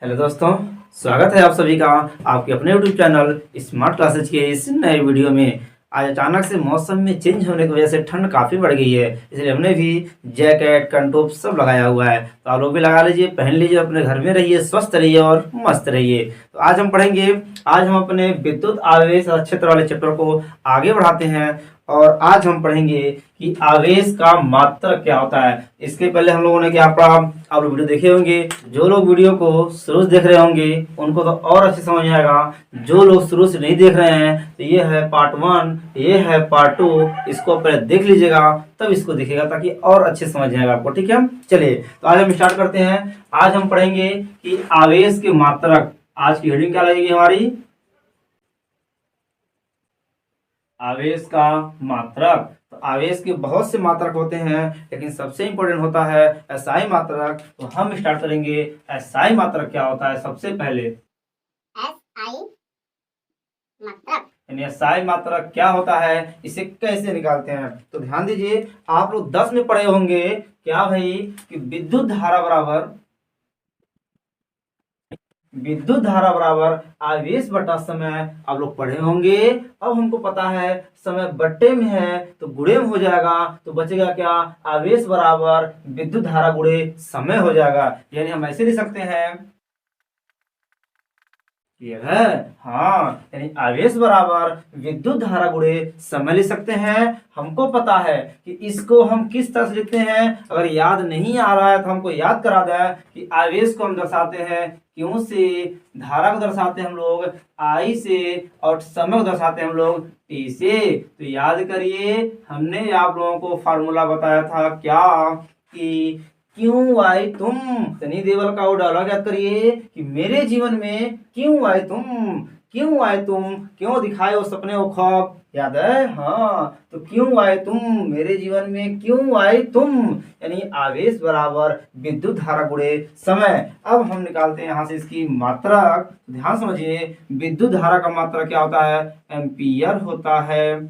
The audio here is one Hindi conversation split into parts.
हेलो दोस्तों, स्वागत है आप सभी का आपके अपने यूट्यूब चैनल स्मार्ट क्लासेज के इस नए वीडियो में। आज अचानक से मौसम में चेंज होने की वजह से ठंड काफ़ी बढ़ गई है, इसलिए हमने भी जैकेट कंटोप सब लगाया हुआ है। तो आप लोग भी लगा लीजिए, पहन लीजिए, अपने घर में रहिए, स्वस्थ रहिए और मस्त रहिए। तो आज हम पढ़ेंगे, आज हम अपने विद्युत आवेश और क्षेत्र वाले चैप्टर को आगे बढ़ाते हैं। और आज हम पढ़ेंगे कि आवेश का मात्रक क्या होता है। इसके पहले हम लोगों ने क्या पढ़ा, आप लोग वीडियो देखे होंगे। जो लोग वीडियो को शुरू से देख रहे होंगे उनको तो और अच्छे समझ में आएगा। जो लोग शुरू से नहीं देख रहे हैं तो ये है पार्ट 1, ये है पार्ट 2। इसको पहले देख लीजिएगा तब इसको देखिएगा, ताकि और अच्छे समझ आएगा आपको। ठीक है, चलिए तो आज हम स्टार्ट करते हैं। आज हम पढ़ेंगे कि आवेश के मात्रक। आज की हेडिंग क्या लगेगी हमारी, आवेश का मात्रक। तो आवेश के बहुत से मात्रक होते हैं, लेकिन सबसे इंपॉर्टेंट होता है एसआई मात्रक। तो हम स्टार्ट करेंगे, एसआई मात्रक क्या होता है सबसे पहले। एसआई मात्रक यानी एसआई मात्रक क्या होता है, इसे कैसे निकालते हैं। तो ध्यान दीजिए, आप लोग 10 में पढ़े होंगे क्या भाई, कि विद्युत धारा बराबर आवेश बटा समय। आप लोग पढ़े होंगे। अब हमको पता है समय बट्टे में है तो गुणे में हो जाएगा, तो बचेगा क्या, आवेश बराबर विद्युत धारा गुणे समय हो जाएगा। यानी हम ऐसे लिख सकते हैं, ये है, हाँ, यानी आवेश बराबर विद्युत धारा गुणे समय लिख सकते हैं। हमको पता है कि इसको हम किस तरह से लिखते हैं। अगर याद नहीं आ रहा है तो हमको याद करा दें कि आवेश को हम दर्शाते हैं क्यों से, धारा को दर्शाते हैं हम लोग आई से, और समय को दर्शाते हैं हम लोग टी से। तो याद करिए, हमने आप लोगों को फार्मूला बताया था क्या, कि क्यों आए तुम। सनी देओल का वो डायलॉग याद करिए कि मेरे जीवन में क्यों आए तुम, क्यों आए तुम, क्यों दिखाए वो सपने वो ख्वाब, याद है। हाँ, तो क्यों आए तुम मेरे जीवन में, क्यों आए तुम, यानी आवेश बराबर विद्युत धारा गुणे समय। अब हम निकालते हैं यहाँ से इसकी मात्रक। ध्यान समझिए, विद्युत धारा का मात्रक क्या होता है, एम्पियर होता है,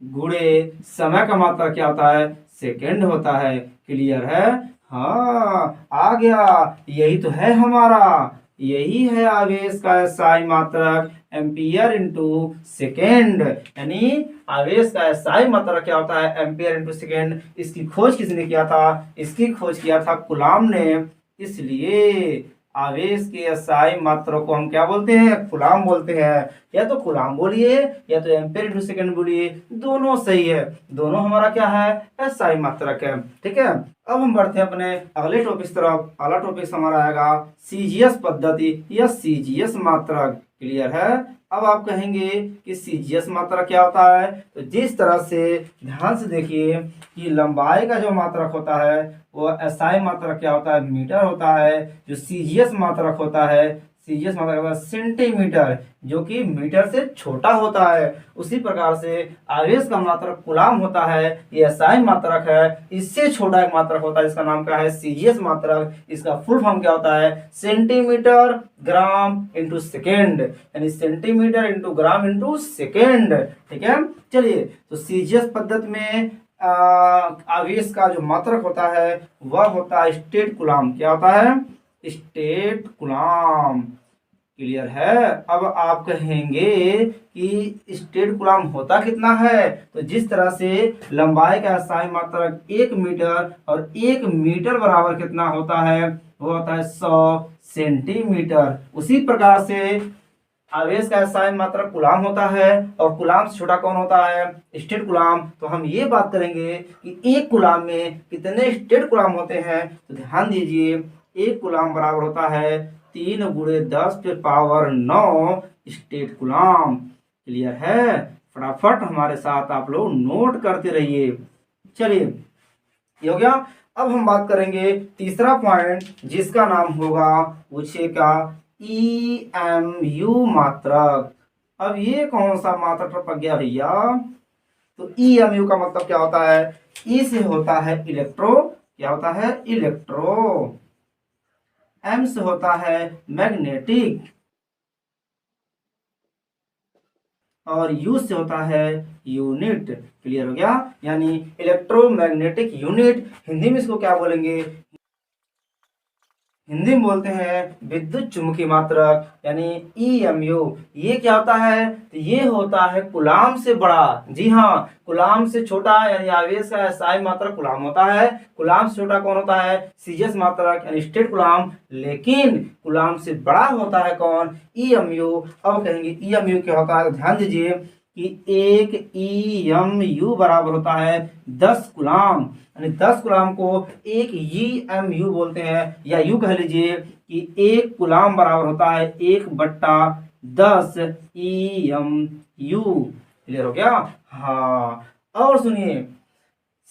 गुणे समय का मात्रक क्या होता है, सेकेंड होता है। क्लियर है, हाँ आ गया, यही तो है हमारा, यही है आवेश का एसआई मात्रक, एम्पियर इंटू सेकेंड। यानी आवेश का एसआई मात्रक क्या होता है, एम्पियर इंटू सेकेंड। इसकी खोज किसने किया था, इसकी खोज किया था कूलाम ने। इसलिए आवेश के एसआई मात्रक को हम क्या बोलते हैं, कूलाम बोलते हैं। या तो कूलाम बोलिए या तो एम्पियर इंटू सेकेंड बोलिए, दोनों सही है। दोनों हमारा क्या है, एसआई मात्रक है। ठीक है, अब हम बढ़ते हैं अपने अगले टॉपिक तरफ। अगला टॉपिक हमारा आएगा सीजीएस पद्धति या सीजीएस मात्रक। क्लियर है। अब आप कहेंगे कि सीजीएस मात्रक क्या होता है। तो जिस तरह से ध्यान से देखिए कि लंबाई का जो मात्रक होता है वो एसआई मात्रक क्या होता है, मीटर होता है। जो सीजीएस मात्रक होता है, सीजीएस मात्रक होता है सेंटीमीटर, जो कि मीटर से छोटा होता है। उसी प्रकार से आवेश का मात्रक कूलाम होता है, ये एसआई मात्रक है। इससे छोटा एक मात्रक होता है, इसका नाम क्या है, सीजीएस मात्रक। इसका फुल फॉर्म क्या होता है, सेंटीमीटर ग्राम इंटू सेकेंड, यानी centimetre into gram into second. ठीक है, चलिए तो सीजीएस पद्धति में आवेश का जो मात्रक होता है वह होता है स्टेट कूलाम। क्या होता है, स्टेट कूलाम। क्लियर है। अब आप कहेंगे कि स्टेट कूलाम होता कितना है। तो जिस तरह से लंबाई का एसआई मात्रक 1 मीटर, और 1 मीटर बराबर कितना होता है, वो होता है 100 सेंटीमीटर। उसी प्रकार से आवेश का एसआई मात्रक कूलाम होता है, और कूलाम से छोटा कौन होता है, स्टेट कूलाम। तो हम ये बात करेंगे कि एक कूलाम में कितने स्टेट कूलाम होते हैं। तो ध्यान दीजिए, एक कूलाम बराबर होता है 3 गुणे 10⁻9 स्टेट कूलाम। क्लियर है। फटाफट हमारे साथ आप लोग नोट करते रहिए। चलिए, ये हो गया। अब हम बात करेंगे तीसरा पॉइंट, जिसका नाम होगा पूछे का ईएमयू मात्रक। अब ये कौन सा मात्रक टपक गया भैया। तो ईएमयू का मतलब क्या होता है, ई से होता है इलेक्ट्रो, क्या होता है, इलेक्ट्रो। एम से होता है मैग्नेटिक, और यू से होता है यूनिट। क्लियर हो गया। यानी इलेक्ट्रोमैग्नेटिक यूनिट, हिंदी में इसको क्या बोलेंगे, हिंदी में बोलते हैं विद्युत चुम्बकीय मात्रक यानी ईएमयू। ये क्या होता है? तो ये होता है कूलाम से बड़ा। जी हाँ, कूलाम से छोटा यानी आवेश का एसआई मात्रक कूलाम होता है। कूलाम से छोटा कौन होता है? सीजीएस मात्रक यानी स्टेट कूलाम। लेकिन कूलाम से बड़ा होता है कौन? ईएमयू। अब कहेंगे ईएमयू क्या होता है? ध्यान दीजिए कि एक ईएमयू बराबर होता है 10 कूलाम, यानी 10 कूलाम को एक ईएमयू बोलते हैं, या यूं कह लीजिए कि एक कूलाम बराबर होता है 1/10 ईएमयू। क्लियर हो गया? हाँ, और सुनिए,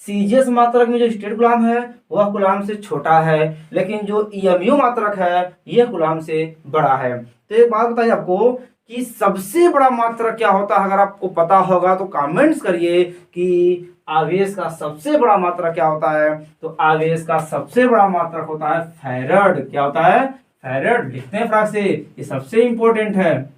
सीजीएस मात्रक में जो स्टेट कूलाम है वह कूलाम से छोटा है, लेकिन जो ईएमयू मात्रक है यह कूलाम से बड़ा है। तो एक बात बताइए आपको कि सबसे बड़ा मात्रक क्या होता है? अगर आपको पता होगा तो कमेंट्स करिए कि आवेश का सबसे बड़ा मात्रक क्या होता है। तो आवेश का सबसे बड़ा मात्रक होता है फैराड। क्या होता है? फैराड। लिखते हैं फटाक से, ये सबसे इंपॉर्टेंट है।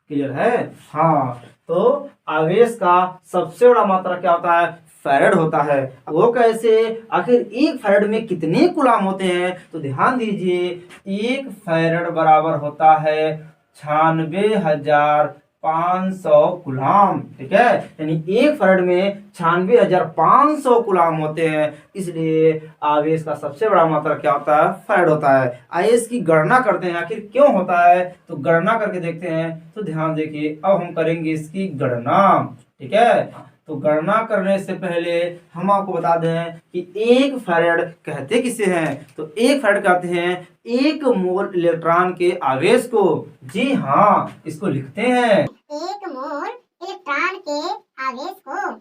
क्लियर है? हाँ, तो आवेश का सबसे बड़ा मात्रा क्या होता है? फैराड होता है। वो कैसे? आखिर एक फैराड में कितने कूलाम होते हैं? तो ध्यान दीजिए, एक फैराड बराबर होता है 96,500 कूलाम। ठीक है, यानी एक फैराड में 96,500 कूलाम होते हैं। इसलिए आवेश का सबसे बड़ा मात्रा क्या होता है? फैराड होता है। आइए इसकी गणना करते हैं, आखिर क्यों होता है, तो गणना करके देखते हैं। तो ध्यान देखिए, अब हम करेंगे इसकी गणना। ठीक है, तो गणना करने से पहले हम आपको बता दें कि एक फैराड कहते किसे हैं? तो एक फैराड कहते हैं एक मोल इलेक्ट्रॉन के आवेश को। जी हाँ, इसको लिखते हैं एक मोल इलेक्ट्रॉन के आवेश को।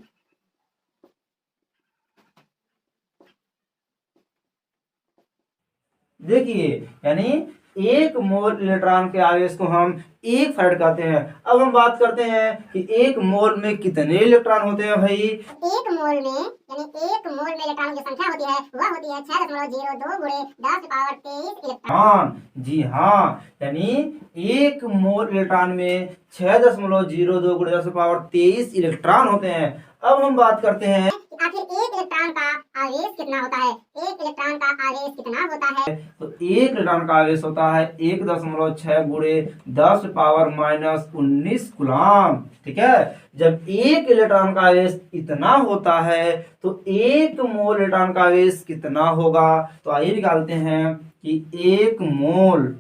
देखिए, यानी एक मोल इलेक्ट्रॉन के आवेश को हम एक फैराड कहते हैं। अब हम बात करते हैं कि एक मोल में कितने इलेक्ट्रॉन होते हैं भाई। एक मोल में यानी एक मोल में इलेक्ट्रॉनों की संख्या होती है वह होती है 6.02 गुणे 10⁻23 इलेक्ट्रॉन। जी हाँ, यानी एक मोल इलेक्ट्रॉन में 6.02 गुणे 10⁻23 इलेक्ट्रॉन होते हैं। अब हम बात करते हैं आखिर एक इलेक्ट्रॉन का आवेश कितना होता है? एक इलेक्ट्रॉन का आवेश कितना होता है? तो एक इलेक्ट्रॉन का आवेश होता है 1.6 गुणे 10⁻−19 कूलाम। ठीक है, जब एक इलेक्ट्रॉन का आवेश इतना होता है तो एक मोल इलेक्ट्रॉन का आवेश कितना होगा? तो आइए निकालते हैं कि एक मोल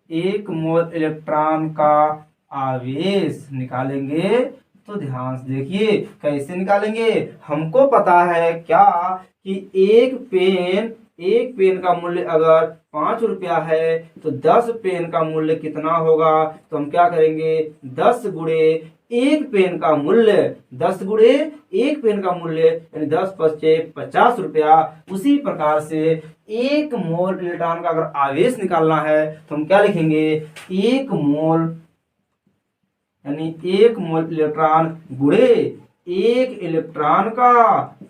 इलेक्ट्रॉन का आवेश निकालेंगे। तो ध्यान से देखिए कैसे निकालेंगे। हमको पता है क्या कि एक पेन का मूल्य अगर 5 रुपया है तो 10 पेन का मूल्य कितना होगा? तो हम क्या करेंगे, 10 गुणे एक पेन का मूल्य, 10 गुणे एक पेन का मूल्य यानी 10×5 = 50 रुपया। उसी प्रकार से एक मोल इलेक्ट्रॉन का अगर आवेश निकालना है तो हम क्या लिखेंगे, एक मोल यानी एक मोल इलेक्ट्रॉन गुणे एक इलेक्ट्रॉन का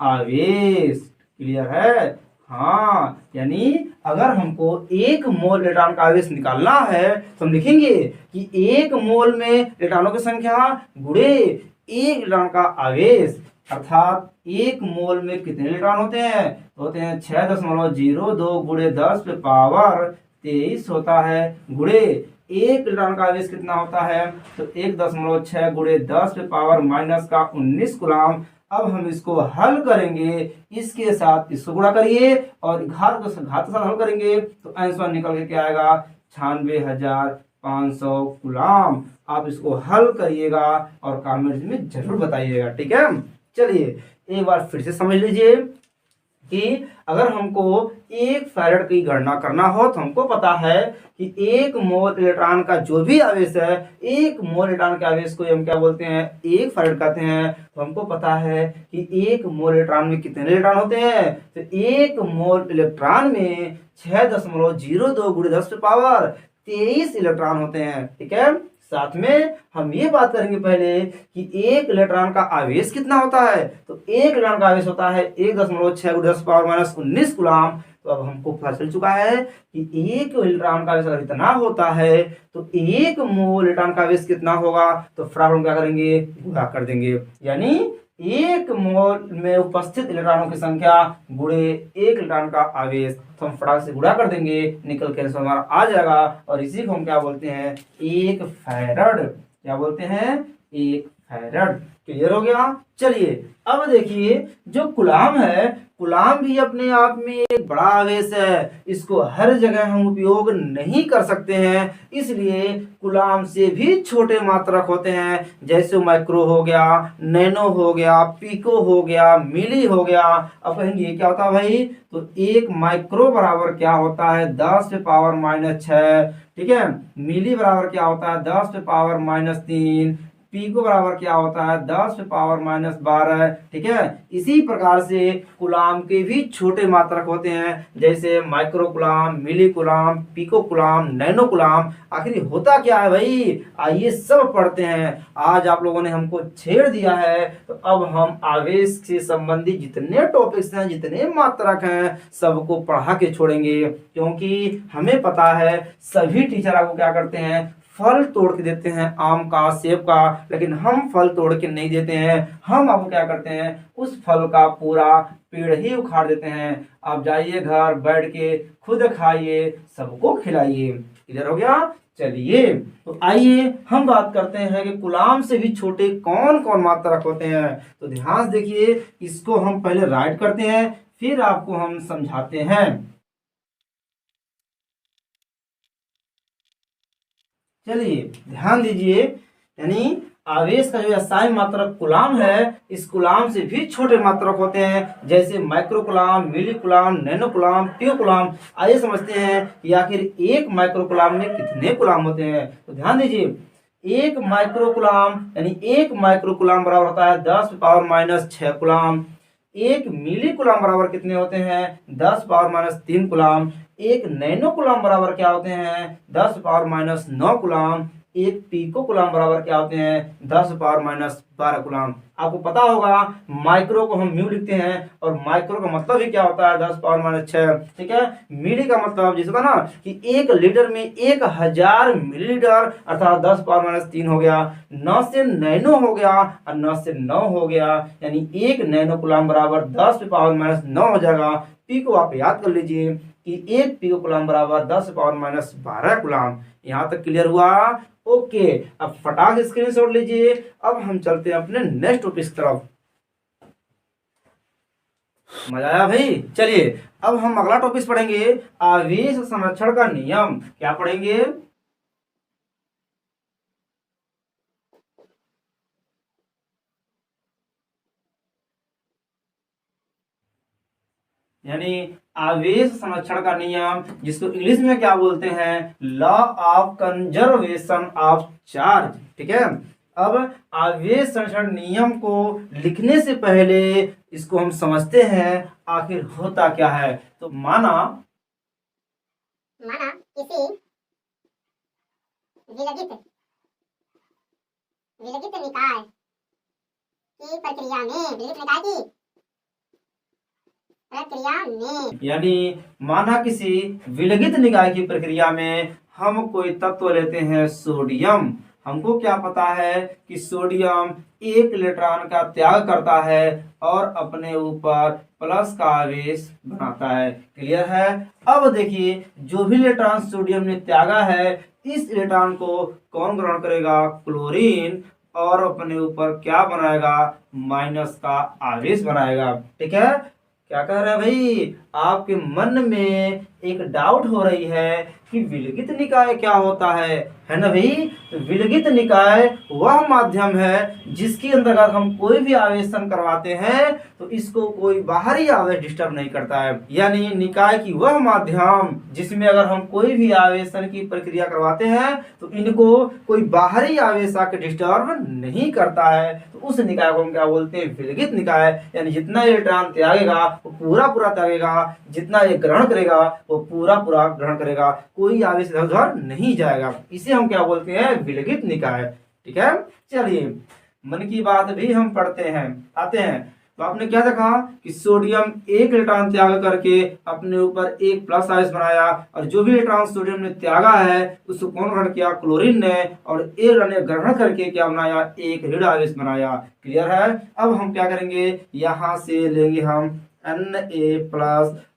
आवेश। क्लियर है? हाँ, यानी अगर हमको एक मोल इलेक्ट्रॉन का आवेश निकालना है तो हम लिखेंगे कि एक मोल में इलेक्ट्रॉनों की संख्या गुणे एक इलेक्ट्रॉन का आवेश, अर्थात एक मोल में कितने इलेक्ट्रॉन होते हैं? तो होते हैं 6.02 गुणे 10⁻23 होता है, गुणे एक इलेक्ट्रॉन का आवेश कितना होता है? तो 1.6 गुणे 10⁻−19 कूलाम। अब हम इसको हल करेंगे, इसके साथ इसको गुणा करिए और घात के साथ हल करेंगे तो आंसर निकल के क्या आएगा, 96,500 कूलाम। आप इसको हल करिएगा और कमेंट में जरूर बताइएगा। ठीक है, चलिए एक बार फिर से समझ लीजिए कि अगर हमको एक फैराड की गणना करना हो तो हमको पता है कि एक मोल इलेक्ट्रॉन का जो भी आवेश है, एक मोल इलेक्ट्रॉन के आवेश को हम क्या बोलते हैं, एक फैराड कहते हैं। तो हमको पता है कि एक मोल इलेक्ट्रॉन में कितने इलेक्ट्रॉन होते हैं? तो एक मोल इलेक्ट्रॉन में 6.02 गुणे 10⁻23 इलेक्ट्रॉन होते हैं। ठीक है, साथ में हम ये बात करेंगे पहले कि एक इलेक्ट्रॉन का आवेश कितना होता है। तो एक इलेक्ट्रॉन का आवेश होता है 1.6 गुणे 10⁻−19 कूलाम। तो अब हमको पता चल चुका है कि एक इलेक्ट्रॉन का आवेश अगर इतना होता है तो एक मोल इलेक्ट्रॉन का आवेश कितना होगा, तो फटाफट हम क्या करेंगे, गुणा कर देंगे। यानी एक मोल में उपस्थित इलेक्ट्रॉनों की संख्या गुणे एक इलेक्ट्रॉन का आवेश, तो हम फटाक से गुणा कर देंगे, निकल के आंसर हमारा आ जाएगा। और इसी को हम क्या बोलते हैं, एक फैराड। क्या बोलते हैं, एक फैराड। क्लियर हो गया। चलिए अब देखिए, जो कूलाम है, कूलाम भी अपने आप में एक बड़ा आवेश है, इसको हर जगह हम उपयोग नहीं कर सकते हैं, इसलिए कूलाम से भी छोटे मात्रक होते हैं, जैसे माइक्रो हो गया, नैनो हो गया, पिको हो गया, मिली हो गया। अब कहेंगे क्या होता है भाई, तो एक माइक्रो बराबर क्या होता है, 10 पे पावर -6, ठीक है। मिली बराबर क्या होता है, 10 पे पावर -3, पिको बराबर क्या होता है, 10 पे पावर -12, ठीक है। इसी प्रकार से कूलाम के भी छोटे मात्रक होते हैं, जैसे micro coulomb, milli coulomb, pico coulomb, nano coulomb. आखिर होता क्या है भाई, आइए सब पढ़ते हैं। आज आप लोगों ने हमको छेड़ दिया है, तो अब हम आवेश से संबंधित जितने टॉपिक्स हैं, जितने मात्रक हैं, सबको पढ़ा के छोड़ेंगे, क्योंकि हमें पता है सभी टीचर आपको क्या करते हैं, फल तोड़ के देते हैं, आम का, सेब का, लेकिन हम फल तोड़ के नहीं देते हैं। हम आपको क्या करते हैं, उस फल का पूरा पेड़ ही उखाड़ देते हैं। आप जाइए घर, बैठ के खुद खाइए, सबको खिलाइए। क्लियर हो गया। चलिए तो आइए हम बात करते हैं कि कूलाम से भी छोटे कौन कौन मात्रक होते हैं। तो ध्यान से देखिए, इसको हम पहले राइट करते हैं, फिर आपको हम समझाते हैं। चलिए ध्यान दीजिए, यानी आवेश का जो अस्थायी मात्रक कूलाम है, इस कूलाम से भी छोटे मात्रक होते हैं, जैसे micro coulomb, milli coulomb, nano coulomb, pico coulomb. आइए समझते हैं कि आखिर एक माइक्रो कूलाम में कितने कूलाम होते हैं। तो ध्यान दीजिए, एक माइक्रो कूलाम यानी एक माइक्रो कूलाम बराबर होता है 10 पावर -6 कूलाम। एक मिली कूलाम बराबर कितने होते हैं, 10 पावर -3 कूलाम। एक नैनो कूलाम बराबर क्या होते हैं, 10 पावर -9 कूलाम। एक पिको कूलाम बराबर क्या होते हैं, 10 पावर -12 कूलाम। आपको पता होगा माइक्रो को हम म्यू लिखते हैं, और माइक्रो का मतलब ही क्या होता है, 10 पावर -6, ठीक है। मिली का मतलब जिसका ना कि 1 लीटर में 1000 मिलीलीटर, अर्थात 10 पावर -3 हो गया। 9 से नैनो हो गया और 9 से 9 हो गया, यानी 1 नैनो कूलाम बराबर 10 पावर -9 हो जाएगा। पिको आप याद कर लीजिए कि 1 पिको कूलाम बराबर 10 पावर -12 कूलाम। यहाँ तक क्लियर हुआ। ओके, अब फटाक स्क्रीनशॉट लीजिए। अब हम चलते हैं अपने नेक्स्ट टॉपिक की तरफ। मजा आया भाई। चलिए अब हम अगला टॉपिक पढ़ेंगे, आवेश संरक्षण का नियम। क्या पढ़ेंगे, यानी आवेश संरक्षण का नियम, जिसको इंग्लिश में क्या बोलते हैं, law of conservation of charge, ठीक है। अब आवेश संरक्षण नियम को लिखने से पहले इसको हम समझते हैं आखिर होता क्या है। तो माना किसी विलगित विलगित निकाय की प्रक्रिया में यानी माना किसी विलगित निकाय की प्रक्रिया में हम कोई तत्व लेते हैं सोडियम। हमको क्या पता है कि सोडियम एक इलेक्ट्रॉन का त्याग करता है और अपने ऊपर प्लस का आवेश बनाता है। क्लियर है। अब देखिए, जो भी इलेक्ट्रॉन सोडियम ने त्यागा है, इस इलेक्ट्रॉन को कौन ग्रहण करेगा, क्लोरीन, और अपने ऊपर क्या बनाएगा, माइनस का आवेश बनाएगा। ठीक है। क्या कह रहा है भाई, आपके मन में एक डाउट हो रही है कि विलगित निकाय क्या होता है ना भाई। तो विलगित निकाय वह माध्यम है जिसके अंतर्गत हम कोई भी आवेशन करवाते हैं तो इसको कोई बाहरी आवेश डिस्टर्ब नहीं करता है। यानी निकाय की वह माध्यम जिसमें अगर हम कोई भी आवेशन की प्रक्रिया करवाते हैं तो इनको कोई बाहरी आवेश आके डिस्टर्ब नहीं करता है। तो उस निकाय को हम क्या बोलते हैं, विलगित निकाय। यानी जितना इलेक्ट्रॉन त्यागेगा वो पूरा पूरा त्यागेगा, जितना ये ग्रहण करेगा वो पूरा पूरा ग्रहण करेगा, कोई आवेश इधर उधर नहीं जाएगा। इसे हम क्या बोलते हैं, विलगित निकाय। ठीक है। चलिए मन की बात भी हम पढ़ते हैं, आते हैं। तो आपने क्या देखा कि सोडियम एक इलेक्ट्रॉन त्याग करके अपने ऊपर एक प्लस आवेश बनाया, और जो भी इलेक्ट्रॉन सोडियम ने त्यागा है उसको कौन ग्रहण किया, क्लोरीन ने, और एक ने ग्रहण करके क्या बनाया, एक ऋण आवेश बनाया। क्लियर है। अब हम क्या करेंगे, यहाँ से लेंगे हम Na+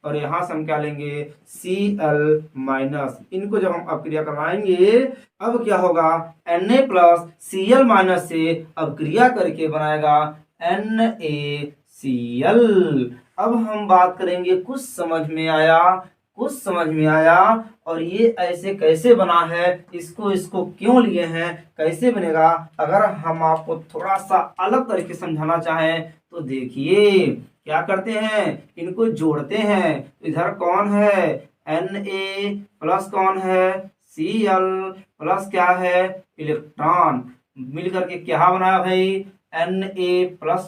और यहाँ से हम क्या लेंगे, Cl-। इनको जब हम अपक्रिया करवाएंगे अब क्या होगा, Na+Cl- से अपक्रिया करके बनाएगा NaCl। अब हम बात करेंगे, कुछ समझ में आया, कुछ समझ में आया, और ये ऐसे कैसे बना है, इसको क्यों लिए हैं, कैसे बनेगा। अगर हम आपको थोड़ा सा अलग तरीके से समझाना चाहें तो देखिए क्या करते हैं, इनको जोड़ते हैं। इधर कौन है, Na+ कौन है, Cl+ क्या है, इलेक्ट्रॉन, मिलकर के क्या बना भाई, Na+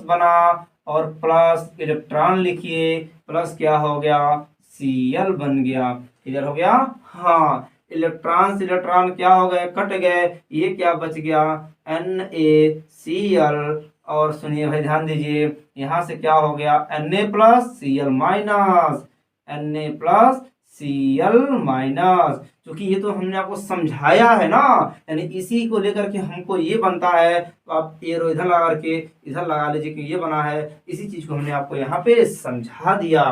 बना, और प्लस इलेक्ट्रॉन लिखिए, प्लस क्या हो गया, Cl बन गया। क्लियर हो गया। हाँ, इलेक्ट्रॉन से इलेक्ट्रॉन क्या हो गए, कट गए, ये क्या बच गया, NaCl। और सुनिए भाई, ध्यान दीजिए, यहां से क्या हो गया, Na+Cl-, Na+Cl-। क्योंकि ये तो हमने आपको समझाया है ना, यानी इसी को लेकर के हमको ये बनता है, तो आप एरो इधर लगा करके इधर लगा लीजिए कि ये बना है, इसी चीज को हमने आपको यहाँ पे समझा दिया।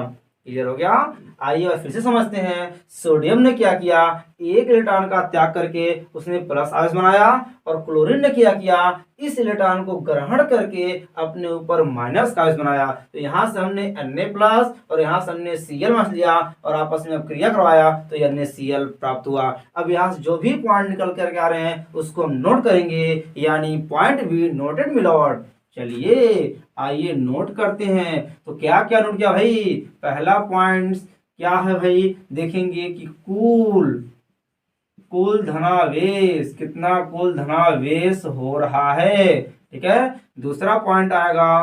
क्लियर हो गया। आइए और फिर से समझते हैं, सोडियम ने क्या किया, एक इलेक्ट्रॉन का त्याग करके उसने प्लस आवेश बनाया, और क्लोरीन ने क्या किया, इस इलेक्ट्रॉन को ग्रहण करके अपने ऊपर माइनस का आवेश बनाया। तो यहाँ से हमने Na+ और यहाँ से हमने Cl- लिया और आपस में क्रिया करवाया, तो ये NaCl प्राप्त हुआ। अब यहाँ से जो भी पॉइंट निकल करके आ रहे हैं उसको हम नोट करेंगे, यानी पॉइंट बी नोटेड मिलॉर्ड। चलिए आइए नोट करते हैं। तो क्या क्या नोट किया भाई, पहला पॉइंट क्या है भाई, देखेंगे कि कुल धनावेश, कितना कुल धनावेश हो रहा है। ठीक है। दूसरा पॉइंट आएगा,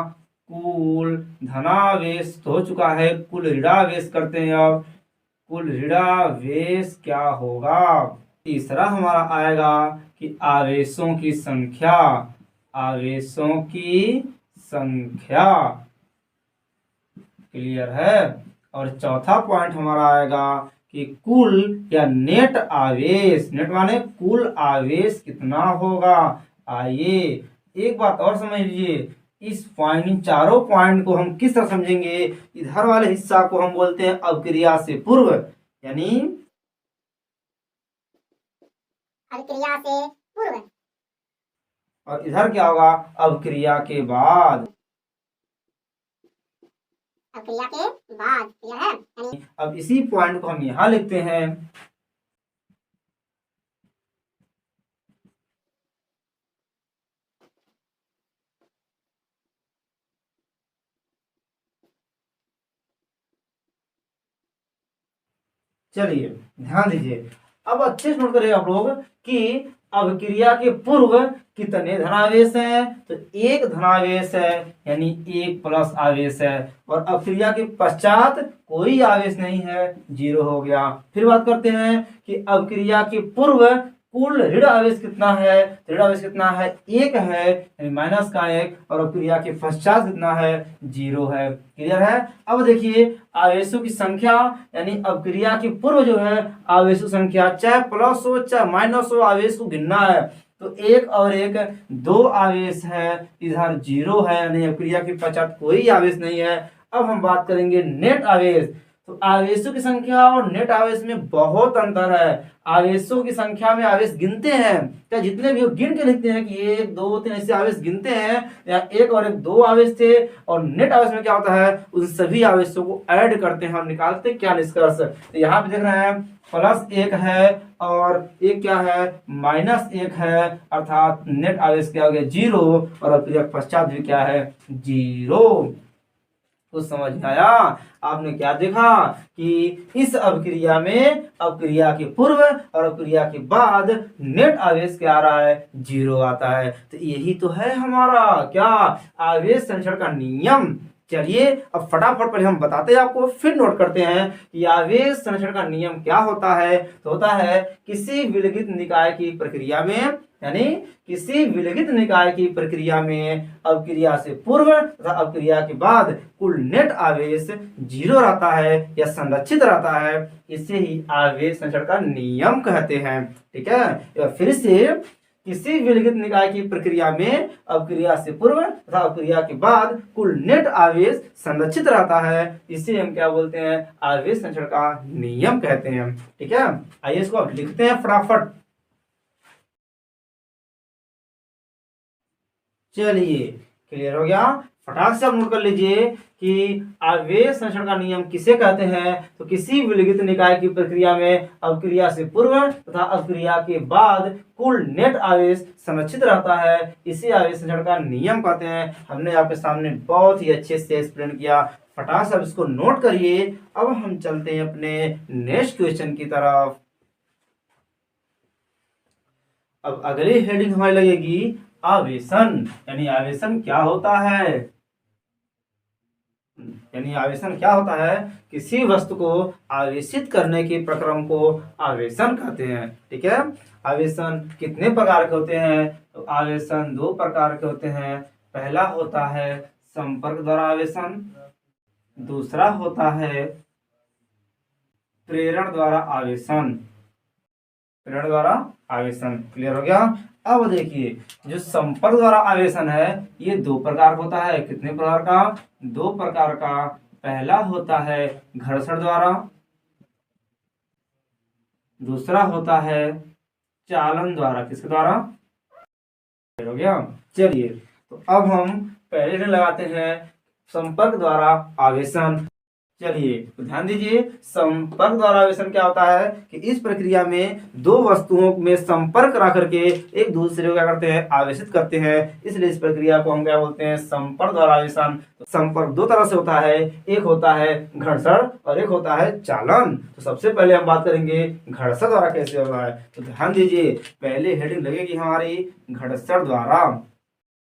कुल धनावेश तो हो चुका है, कुल ऋणावेश करते हैं अब, कुल ऋणावेश क्या होगा। तीसरा हमारा आएगा कि आवेशों की संख्या, आवेशों की संख्या। क्लियर है। और चौथा पॉइंट हमारा आएगा कि कुल या नेट आवेश, नेट माने कुल आवेश कितना होगा। आइए एक बात और समझ लीजिए, इस पॉइंट, चारों पॉइंट को हम किस तरह समझेंगे, इधर वाले हिस्सा को हम बोलते हैं अपक्रिया से पूर्व, यानी अभिक्रिया से पूर्व, और इधर क्या होगा, अपक्रिया के बाद। अभिक्रिया के बाद। क्लियर है। यानी अब इसी पॉइंट को हम यहाँ लिखते हैं, चलिए ध्यान दीजिए। अब अच्छे से नोट करिए आप लोग कि अभिक्रिया के पूर्व कितने धनावेश हैं, तो एक धनावेश है, यानी एक प्लस आवेश है, और अभिक्रिया के पश्चात कोई आवेश नहीं है, 0 हो गया। फिर बात करते हैं कि अभिक्रिया के पूर्व कुल ऋण आवेश कितना है, ऋण आवेश कितना है, 1 है, यानी माइनस का 1, और अभिक्रिया के पश्चात कितना है, 0 है। क्लियर है। अब देखिए आवेशों की संख्या, यानी अभिक्रिया के पूर्व जो है आवेशों संख्या, चाहे प्लस हो चाहे माइनस हो, आवेश को गिनना है। तो 1 और 1 2 आवेश है, इधर 0 है, यानी अभिक्रिया के पश्चात कोई आवेश नहीं है। अब हम बात करेंगे नेट आवेश। तो आवेशों की संख्या और नेट आवेश में बहुत अंतर है। आवेशों की संख्या में आवेश गिनते हैं, क्या जितने भी गिन के लिखते हैं कि 1 2 3 ऐसे आवेश गिनते हैं, या 1 और 1 2 आवेश थे। और नेट आवेश में क्या होता है, उन सभी आवेशों को ऐड करते हैं और निकालते हैं क्या निष्कर्ष। तो यहाँ पे देख रहे हैं +1 है और एक क्या है, -1 है, अर्थात नेट आवेश क्या हो गया, 0, और अभिक्रिया के पश्चात भी क्या है, 0। तो समझ में आया। आपने क्या देखा कि इस अभिक्रिया में अभिक्रिया के पूर्व और अभिक्रिया के बाद नेट आवेश क्या आ रहा है, 0 आता है। तो यही तो है हमारा क्या, आवेश संरक्षण का नियम। चलिए अब फटाफट पहले हम बताते हैं आपको, फिर नोट करते हैं कि आवेश संरक्षण का नियम क्या होता है। तो होता है किसी विलगित निकाय की प्रक्रिया में, यानी किसी विलगित निकाय की प्रक्रिया में अपक्रिया से पूर्व तथा अपक्रिया के बाद कुल नेट आवेश 0 रहता है या संरक्षित रहता है, इसे ही आवेश संरक्षण का नियम कहते हैं। ठीक है, फिर से किसी विलगित निकाय की प्रक्रिया में अपक्रिया से पूर्व तथा अपक्रिया के बाद कुल नेट आवेश संरक्षित रहता है, इसे हम क्या बोलते हैं, आवेश संरक्षण का नियम कहते हैं। ठीक है, आइए इसको अब लिखते हैं फटाफट। चलिए क्लियर हो गया, फटाक से आप नोट कर लीजिए कि आवेश संरक्षण का नियम किसे कहते हैं। तो किसी विलगित निकाय की प्रक्रिया में अपक्रिया से पूर्व तथा अपक्रिया के बाद कुल नेट आवेश संरक्षित रहता है, इसे आवेश संरक्षण का नियम कहते हैं। हमने आपके सामने बहुत ही अच्छे से एक्सप्लेन किया, फटाक से आप इसको नोट करिए। अब हम चलते हैं अपने नेक्स्ट क्वेश्चन की तरफ। अब अगली हेडिंग हमारी लगेगी आवेशन, यानी आवेशन क्या होता है। यानी आवेशन क्या होता है, किसी वस्तु को आवेशित करने के प्रक्रम को आवेशन कहते हैं। ठीक है, आवेशन कितने प्रकार के होते हैं, तो आवेशन 2 प्रकार के होते हैं। पहला होता है संपर्क द्वारा आवेशन, दूसरा होता है प्रेरण द्वारा आवेशन। प्रेरण द्वारा आवेशन क्लियर हो गया। अब देखिए जो संपर्क द्वारा आवेशन है ये 2 प्रकार का होता है। कितने प्रकार का, 2 प्रकार का। पहला होता है घर्षण द्वारा, दूसरा होता है चालन द्वारा। किसके द्वारा, हो गया। चलिए तो अब हम पहले लगाते हैं संपर्क द्वारा आवेशन। चलिए तो ध्यान दीजिए, संपर्क द्वारा आवेशन क्या होता है कि इस प्रक्रिया में 2 वस्तुओं में संपर्क रख करके एक दूसरे को क्या करते हैं, आवेशित करते हैं, इसलिए इस प्रक्रिया को हम क्या बोलते हैं, संपर्क द्वारा आवेशन। तो संपर्क 2 तरह से होता है, एक होता है घर्षण और एक होता है चालन। तो सबसे पहले हम बात करेंगे घर्षण द्वारा कैसे होता है। तो ध्यान दीजिए, पहले हेडिंग लगेगी हमारी घर्षण द्वारा।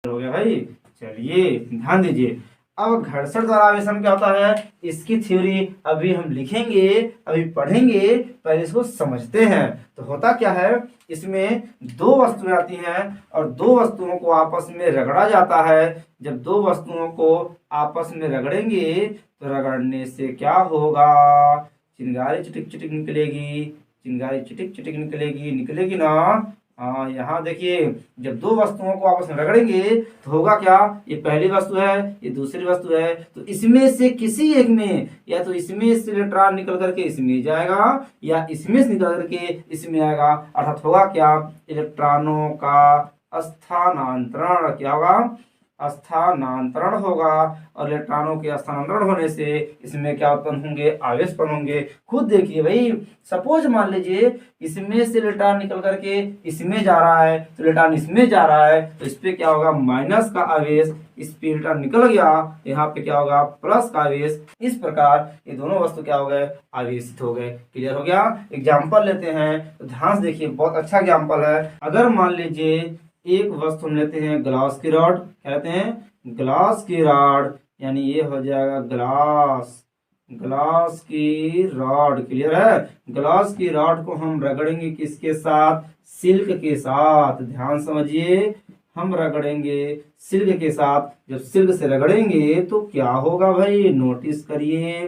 हो गया भाई, चलिए ध्यान दीजिए। अब घर्षण द्वारा आवेशन क्या होता है, इसकी थ्योरी अभी हम लिखेंगे, अभी पढ़ेंगे, पहले इसको समझते हैं। तो होता क्या है, इसमें 2 वस्तुएं आती हैं और 2 वस्तुओं को आपस में रगड़ा जाता है। जब 2 वस्तुओं को आपस में रगड़ेंगे तो रगड़ने से क्या होगा, चिंगारी चिटिक चिटिक निकलेगी, चिंगारी चिटिक चिटिक निकलेगी, निकलेगी ना। हाँ, यहाँ देखिए जब 2 वस्तुओं को आपस में रगड़ेंगे तो होगा क्या, ये पहली वस्तु है, ये दूसरी वस्तु है, तो इसमें से किसी एक में या तो इसमें से इलेक्ट्रॉन निकल करके इसमें जाएगा या इसमें से निकल करके इसमें आएगा। अर्थात होगा क्या, इलेक्ट्रॉनों का स्थानांतरण, क्या होगा, स्थानांतरण होगा। और इलेक्ट्रॉनों के स्थानांतरण होने से इसमें क्या उत्पन्न होंगे, आवेश उत्पन्न होंगे। खुद देखिए भाई, सपोज मान लीजिए इसमें से इलेक्ट्रॉन निकल करके इसमें जा रहा है, तो इलेक्ट्रॉन इसमें जा रहा है, तो इस पे क्या होगा, माइनस का आवेश। इस पे इलेक्ट्रॉन निकल गया, यहाँ पे क्या होगा, प्लस का आवेश। इस प्रकार ये दोनों वस्तु क्या हो गए, आवेशित हो गए। क्लियर हो गया। एग्जाम्पल लेते हैं, तो ध्यान से देखिए, बहुत अच्छा एग्जाम्पल है। अगर मान लीजिए एक वस्तु हम लेते हैं ग्लास की रॉड, कहते हैं ग्लास की रॉड, यानी ये हो जाएगा ग्लास, ग्लास की रॉड। क्लियर है। ग्लास की रॉड को हम रगड़ेंगे किसके साथ, सिल्क के साथ। ध्यान समझिए, हम रगड़ेंगे सिल्क के साथ। जब सिल्क से रगड़ेंगे तो क्या होगा भाई, नोटिस करिए,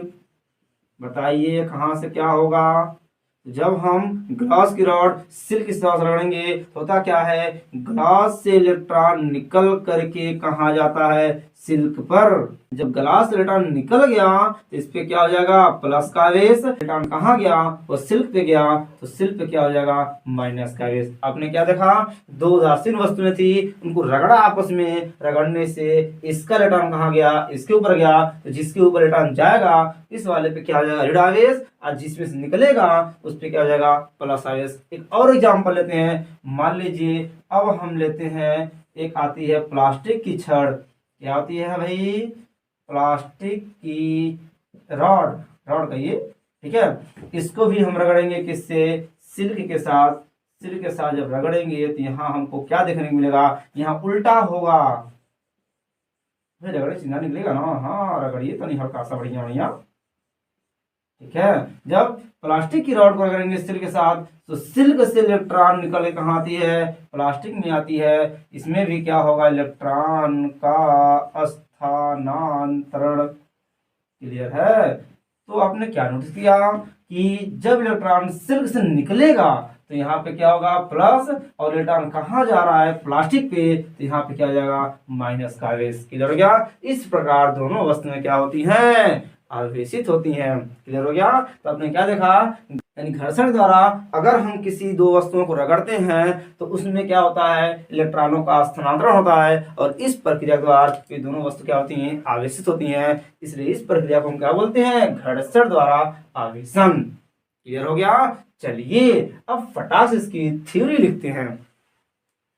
बताइए कहाँ से क्या होगा। जब हम ग्लास की रॉड सिल्क के साथ रगड़ेंगे तो होता क्या है, ग्लास से इलेक्ट्रॉन निकल करके कहाँ जाता है, सिल्क पर। जब ग्लास से इलेक्ट्रॉन निकल गया तो इस पे क्या हो जाएगा, प्लस का आवेश। इलेक्ट्रॉन कहाँ गया, वो सिल्क पे गया, तो सिल्क पे क्या हो जाएगा, माइनस का आवेश। आपने क्या देखा, 2 उदासीन वस्तुएं थी, उनको रगड़ा आपस में, रगड़ने से इसका इलेक्ट्रॉन कहाँ गया, इसके ऊपर गया, तो जिसके ऊपर इलेक्ट्रॉन जाएगा इस वाले पे क्या हो जाएगा, ऋण आवेश, और जिसमें से निकलेगा उस पे क्या हो जाएगा, प्लस आवेश। एक और एग्जांपल लेते हैं, मान लीजिए अब हम लेते हैं, एक आती है प्लास्टिक की छड़, क्या होती है भाई, प्लास्टिक की रॉड, रॉड कहिए, ठीक है। इसको भी हम रगड़ेंगे किससे, सिल्क के साथ। सिल्क के साथ जब रगड़ेंगे तो यहाँ हमको क्या देखने को मिलेगा, यहाँ उल्टा होगा, भाई रगड़े चिन्ह निकलेगा ना, हाँ रगड़िए तो नहीं हल्का सा बढ़िया बढ़िया। ठीक है, जब प्लास्टिक की रॉड को रगड़ेंगे सिल्क के साथ तो सिल्क से इलेक्ट्रॉन निकल के कहाँ आती है, प्लास्टिक में आती है। इसमें भी क्या होगा, इलेक्ट्रॉन का स्थानांतरण। क्लियर है। तो आपने क्या नोटिस किया कि जब इलेक्ट्रॉन सिल्क से निकलेगा तो यहाँ पे क्या होगा प्लस, और इलेक्ट्रॉन कहाँ जा रहा है प्लास्टिक पे, तो यहाँ पे क्या हो जाएगा माइनस का आवेश। क्लियर हो गया। इस प्रकार दोनों वस्तुएं क्या होती हैं, आवेशित होती हैं। क्लियर हो गया। तो आपने क्या देखा, यानी घर्षण द्वारा अगर हम किसी दो वस्तुओं को रगड़ते हैं तो उसमें क्या होता है, इलेक्ट्रॉनों का स्थानांतरण होता है, और इस प्रक्रिया के द्वारा ये दोनों वस्तु क्या होती हैं, आवेशित होती हैं। इसलिए इस प्रक्रिया को हम क्या बोलते हैं, घर्षण द्वारा आवेशन। क्लियर हो गया। चलिए अब फटाक से इसकी थ्योरी लिखते हैं।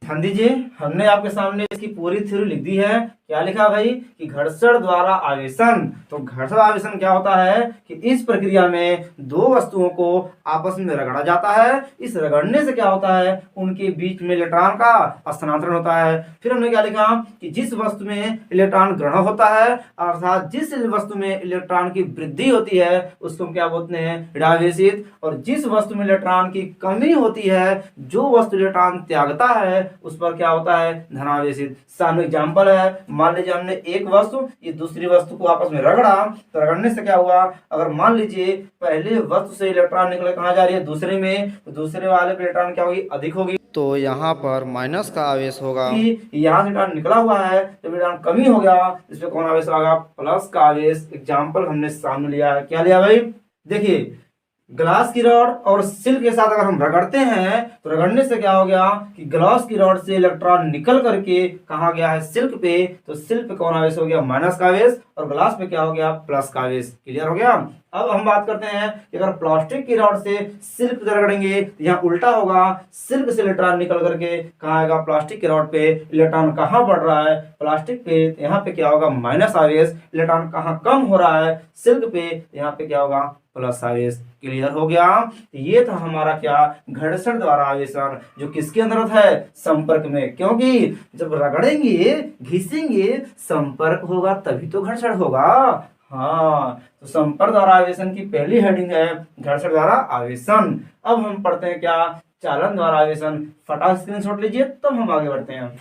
ध्यान दीजिए, हमने आपके सामने इसकी पूरी थ्योरी लिख दी है। क्या लिखा भाई, कि घर्षण द्वारा आवेशन। तो घर्षण आवेशन क्या होता है कि इस प्रक्रिया में दो वस्तुओं को आपस में रगड़ा जाता है। इस रगड़ने से क्या होता है, उनके बीच में इलेक्ट्रॉन का स्थानांतरण होता है। फिर हमने क्या लिखा कि जिस वस्तु में इलेक्ट्रॉन ग्रहण होता है, अर्थात जिस वस्तु में इलेक्ट्रॉन की वृद्धि होती है उसको हम क्या बोलते हैं, ऋणावेशित। और जिस वस्तु में इलेक्ट्रॉन की कमी होती है, जो वस्तु इलेक्ट्रॉन त्यागता है, उस पर क्या होता है, धनावेशित। सामने एग्जाम्पल है, मान लीजिए हमने एक वस्तु ये दूसरी वस्तु को आपस में रगड़ा, तो रगड़ने से क्या हुआ, अगर मान लीजिए पहले वस्तु से इलेक्ट्रॉन निकले कहाँ जा रही है, दूसरे में, तो दूसरे वाले पे इलेक्ट्रॉन क्या होगी, अधिक होगी, तो यहाँ पर माइनस का आवेश होगा। यहाँ से इलेक्ट्रॉन निकला हुआ है तो इलेक्ट्रॉन कमी हो गया, इसमें कौन आवेश आएगा, प्लस का आवेश। एग्जाम्पल हमने सामने लिया है, क्या लिया भाई, देखिए ग्लास की रॉड और सिल्क के साथ अगर हम रगड़ते हैं तो रगड़ने से क्या हो गया कि ग्लास की रॉड से इलेक्ट्रॉन निकल करके कहाँ गया है, सिल्क पे, तो सिल्क पे कौन आवेश हो गया, माइनस का आवेश, और ग्लास पे क्या हो गया, प्लस का आवेश। क्लियर हो गया। अब हम बात करते हैं कि अगर प्लास्टिक की रॉड से सिल्क पे रगड़ेंगे तो यहाँ उल्टा होगा, सिल्क से इलेक्ट्रॉन निकल करके कहाँ आएगा, प्लास्टिक की रॉड पे। इलेक्ट्रॉन कहाँ बढ़ रहा है, प्लास्टिक पे, तो यहाँ पे क्या होगा, माइनस आवेश। इलेक्ट्रॉन कहाँ कम हो रहा है, सिल्क पे, तो यहाँ पे क्या होगा, प्लस आवेश। क्लियर हो गया। ये था हमारा क्या, घर्षण द्वारा आवेशन, जो किसके अंदर होता है, संपर्क में। क्योंकि जब रगड़ेंगे घिसेंगे संपर्क होगा तभी तो घर्षण होगा। हाँ, तो संपर्क द्वारा आवेशन की पहली हेडिंग है घर्षण द्वारा आवेशन। अब हम पढ़ते हैं क्या, चालन द्वारा आवेशन। फटाफट स्क्रीनशॉट लीजिए तब हम आगे बढ़ते हैं।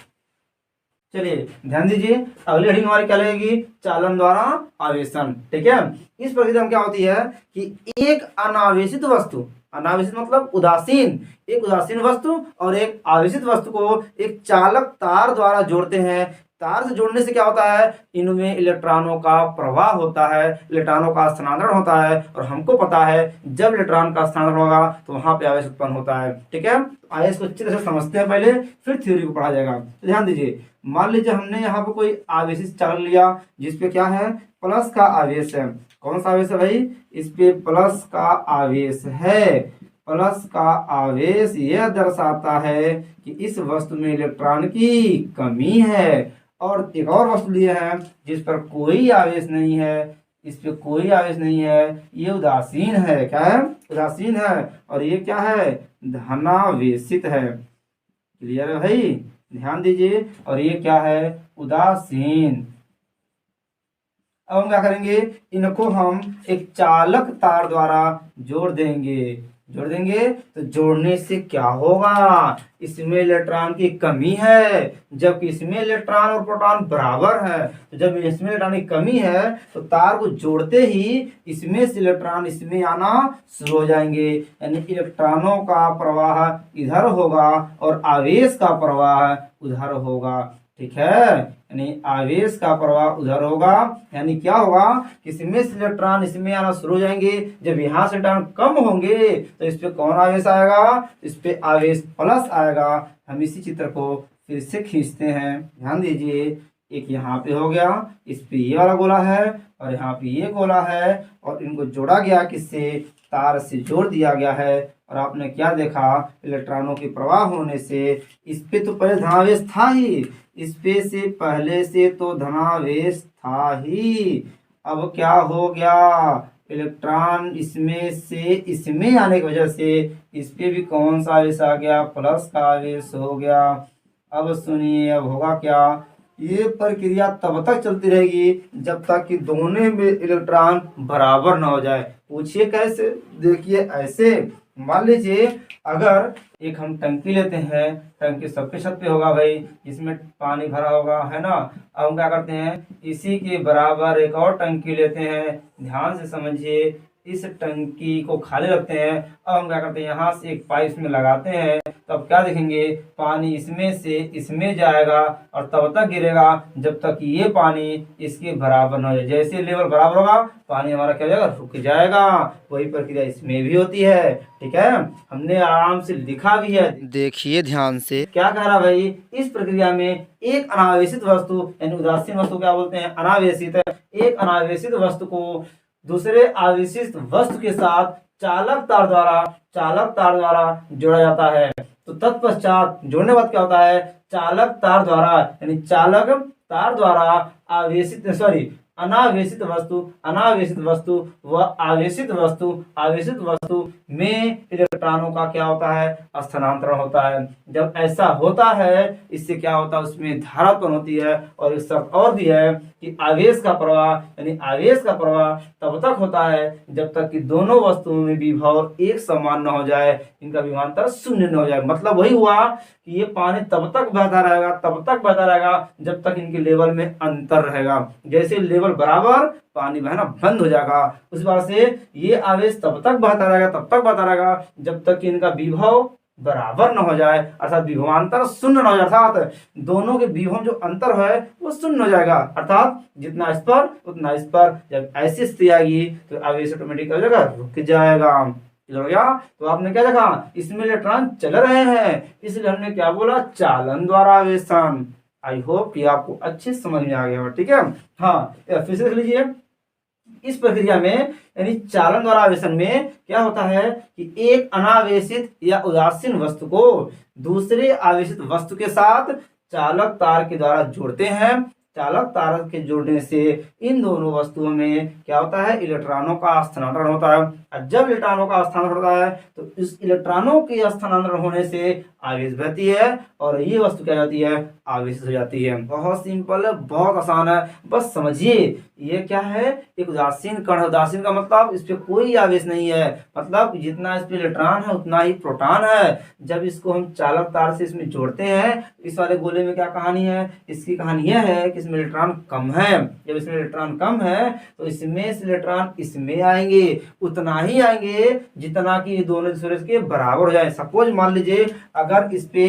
चलिए ध्यान दीजिए, अगली हेडिंग हमारी क्या लगेगी, चालन द्वारा आवेशन। ठीक है। इस प्रक्रिया में क्या होती है कि एक अनावेशित वस्तु, अनावेशित मतलब उदासीन, एक उदासीन वस्तु और एक आवेशित वस्तु को एक चालक तार द्वारा जोड़ते हैं। तार से जोड़ने से क्या होता है, इनमें इलेक्ट्रॉनों का प्रवाह होता है, इलेक्ट्रॉनों का स्थानांतरण होता है, और हमको पता है जब इलेक्ट्रॉन का स्थानांतरण होगा तो वहां पे आवेश उत्पन्न होता है। ठीक है। आवेश को अच्छी तरह से समझते हैं पहले, फिर थ्योरी को पढ़ा जाएगा। तो ध्यान दीजिए, मान लीजिए हमने यहाँ पे कोई आवेशित चालक लिया जिसपे क्या है, प्लस का आवेश है। कौन सा आवेश है भाई, इस पे प्लस का आवेश है। प्लस का आवेश यह दर्शाता है कि इस वस्तु में इलेक्ट्रॉन की कमी है। और एक और वस्तु लिए है जिस पर कोई आवेश नहीं है, इस पे कोई आवेश नहीं है, ये उदासीन है। क्या है, उदासीन है। और ये क्या है, धनावेशित है। क्लियर है भाई, ध्यान दीजिए। और ये क्या है, उदासीन। अब हम क्या करेंगे, इनको हम एक चालक तार द्वारा जोड़ देंगे। जोड़ देंगे तो जोड़ने से क्या होगा, इसमें इलेक्ट्रॉन की कमी है, जबकि इसमें इलेक्ट्रॉन और प्रोटॉन बराबर है। तो जब इसमें इलेक्ट्रॉन की कमी है तो तार को जोड़ते ही इसमें से इलेक्ट्रॉन इसमें आना शुरू हो जाएंगे, यानी इलेक्ट्रॉनों का प्रवाह इधर होगा और आवेश का प्रवाह उधर होगा। ठीक है, यानी आवेश का प्रवाह उधर होगा, यानी क्या होगा कि इसमें से इलेक्ट्रॉन इसमें आना शुरू हो जाएंगे। जब यहाँ से इलेक्ट्रॉन कम होंगे तो इस पे कौन आवेश आएगा, इस पे आवेश प्लस आएगा। हम इसी चित्र को फिर से खींचते हैं, ध्यान दीजिए। एक यहाँ पे हो गया, इस पे ये वाला गोला है और यहाँ पे ये गोला है, और इनको जोड़ा गया किससे, तार से जोड़ दिया गया है। और आपने क्या देखा, इलेक्ट्रॉनों के प्रवाह होने से इस पे तो पहले धनावेश था ही, इस पे से पहले से तो धनावेश था ही। अब क्या हो गया, इलेक्ट्रॉन इसमें से इसमें आने की वजह से इस पे भी कौन सा आवेश आ गया, प्लस का आवेश हो गया। अब सुनिए, अब होगा क्या, ये प्रक्रिया तब तक चलती रहेगी जब तक कि दोनों में इलेक्ट्रॉन बराबर ना हो जाए। पूछिए कैसे? देखिए ऐसे, मान लीजिए अगर एक हम टंकी लेते हैं, टंकी सबके छत पे होगा भाई, इसमें पानी भरा होगा, है ना। अब हम क्या करते हैं, इसी के बराबर एक और टंकी लेते हैं। ध्यान से समझिए, इस टंकी को खाली रखते हैं। अब हम क्या करते हैं, यहाँ से एक पाइप इसमें लगाते हैं, तो अब क्या देखेंगे, पानी इसमें से इसमें जाएगा और तब तक गिरेगा जब तक ये पानी इसके बराबर न हो जाए। जैसे लेवल बराबर होगा, पानी हमारा क्या हो जाएगा, रुक जाएगा। वही प्रक्रिया इसमें भी होती है। ठीक है, हमने आराम से लिखा भी है, देखिए ध्यान से। क्या कह रहा भाई, इस प्रक्रिया में एक अनावेशित वस्तु यानी उदासीन वस्तु क्या बोलते हैं, अनावेशित। एक अनावेशित वस्तु को दूसरे आवेशित वस्तु के साथ चालक तार द्वारा जोड़ा जाता है। तो तत्पश्चात जोड़ने के बाद क्या होता है, चालक तार द्वारा यानी चालक तार द्वारा अनावेशित वस्तु व आवेशित वस्तु में इलेक्ट्रॉनों का क्या होता है, स्थानांतरण होता है। जब ऐसा होता है, इससे क्या होता है, उसमें धारा उत्पन्न होती है। और एक शर्त और भी है कि आवेश का प्रवाह तब तक होता है जब तक कि दोनों वस्तुओं में विभव एक समान न हो जाए, इनका विभवांतर शून्य न हो जाए। मतलब वही हुआ कि ये पानी तब तक बहता रहेगा जब तक इनके लेवल में अंतर रहेगा। जैसे लेवल बराबर, पानी बहना बंद हो जाएगा। उस बार से ये आवेश तब तक बहता रहेगा जब तक कि इनका विभव बराबर न हो जाए, अर्थात विभवांतर शून्य न हो जाए। अर्थात दोनों के विभव जो अंतर है वो शून्य हो जाएगा, अर्थात जितना इस पर उतना इस पर। जब ऐसी स्थिति आएगी तो आवेश ऑटोमेटिक हो जाएगा, रुक जाएगा। हो गया? तो आपने क्या देखा, इसमें इलेक्ट्रॉन चल रहे हैं, इसलिए हमने क्या बोला, चालन द्वारा आवेशन। आई होप कि आपको अच्छे समझ में आ गया हो। ठीक है, हाँ फिर से देख लीजिए। इस प्रक्रिया में यानी चालन द्वारा आवेशन में क्या होता है कि एक अनावेशित या उदासीन वस्तु को दूसरे आवेशित वस्तु के साथ चालक तार के द्वारा जोड़ते हैं। चालक तार के जोड़ने से इन दोनों वस्तुओं में क्या होता है, इलेक्ट्रॉनों का स्थानांतरण होता है। और जब इलेक्ट्रॉनों का स्थानांतरण होता है तो इस इलेक्ट्रॉनों के स्थानांतरण होने से आवेश बहती है और ये वस्तु क्या जाती है, आवेशित हो जाती है। बहुत सिंपल है, बहुत आसान है, बस समझिए। ये क्या है, एक उदासीन कण है। उदासीन का मतलब इस पे कोई आवेश नहीं है, मतलब जितना इस पे इलेक्ट्रॉन है उतना ही प्रोटॉन है। जब इसको हम चालक तार से इसमें जोड़ते हैं, इस वाले गोले में क्या कहानी है, इसकी कहानी यह है कि इसमें इलेक्ट्रॉन कम है। जब इसमें इलेक्ट्रॉन कम है तो इसमें से इलेक्ट्रॉन इसमें आएंगे, उतना ही आएंगे जितना कि दोनों दूसरे के बराबर हो जाए। सपोज मान लीजिए अगर इस पे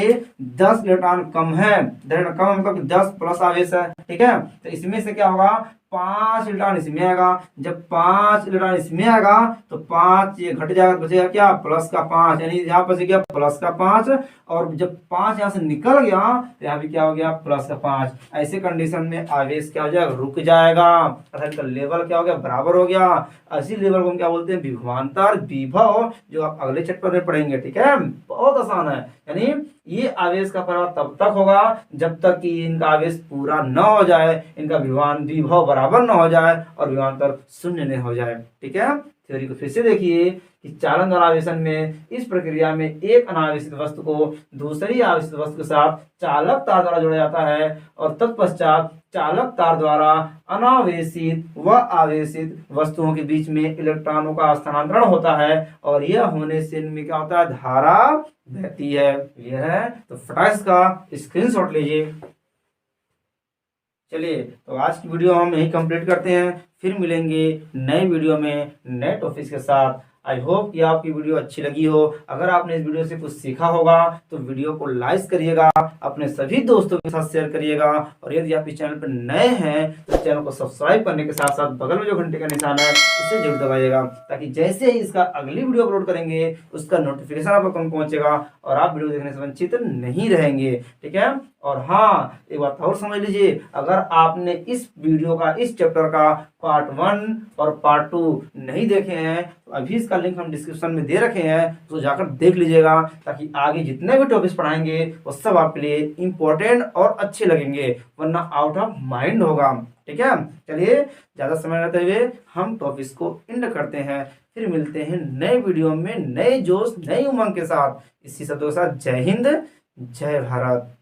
10 इलेक्ट्रॉन कम है, मतलब 10 प्लस आवेश है, ठीक है, तो इसमें से क्या होगा, 5 इलेक्ट्रॉन इसमें आएगा। जब 5 इलेक्ट्रॉन इसमें आएगा तो 5 ये घट जाएगा, बचेगा क्या, प्लस का 5, यानी यहाँ बच गया प्लस का 5। और जब 5 यहाँ से निकल गया तो यहाँ भी क्या हो गया, प्लस का 5। ऐसे कंडीशन में आवेश क्या हो जाएगा, रुक जाएगा, अर्थात इसका लेवल क्या हो गया, बराबर हो गया। इसी लेवल को हम क्या बोलते हैं, विभवांतर, विभव, जो आप अगले चैप्टर में पढ़ेंगे। ठीक है, बहुत आसान है। यानी ये आवेश का प्रवाह तब तक होगा जब तक कि इनका आवेश पूरा न हो जाए, इनका विभव बराबर न हो जाए और विभवांतर शून्य न हो जाए। ठीक है, थ्योरी को फिर से देखिए कि चालन द्वारा आवेशन में इस प्रक्रिया में एक अनावेशित वस्तु को दूसरी आवेशित वस्तु के साथ चालक तार द्वारा जोड़ा जाता है और तत्पश्चात चालक तार द्वारा अनावेशित व आवेशित वस्तुओं के बीच में इलेक्ट्रॉनों का स्थानांतरण होता है और यह होने से इनमें क्या होता है, धारा बहती है। यह है, तो फटाक का स्क्रीनशॉट लीजिए। चलिए, तो आज की वीडियो हम यही कंप्लीट करते हैं, फिर मिलेंगे नए वीडियो में नए टॉपिक के साथ। आई होप कि आपकी वीडियो अच्छी लगी हो। अगर आपने इस वीडियो से कुछ सीखा होगा तो वीडियो को लाइक करिएगा, अपने सभी दोस्तों के साथ शेयर करिएगा और यदि आप इस चैनल पर नए हैं तो चैनल को सब्सक्राइब करने के साथ साथ बगल में जो घंटे का निशान है उसे जरूर दबाइएगा, ताकि जैसे ही इसका अगली वीडियो अपलोड करेंगे उसका नोटिफिकेशन आप तक पहुंचेगा और आप वीडियो देखने से वंचित नहीं रहेंगे। ठीक है, और हाँ एक बात और समझ लीजिए, अगर आपने इस वीडियो का, इस चैप्टर का पार्ट 1 और पार्ट 2 नहीं देखे हैं तो अभी इसका लिंक हम डिस्क्रिप्शन में दे रखे हैं, तो जाकर देख लीजिएगा, ताकि आगे जितने भी टॉपिक्स पढ़ाएंगे वो सब आपके लिए इंपॉर्टेंट और अच्छे लगेंगे, वरना आउट ऑफ माइंड होगा। ठीक है, चलिए ज्यादा समय लेते हुए हम टॉपिक्स को एंड करते हैं, फिर मिलते हैं नए वीडियो में नए जोश नई उमंग के साथ। इसी शब्दों के साथ जय हिंद, जय भारत।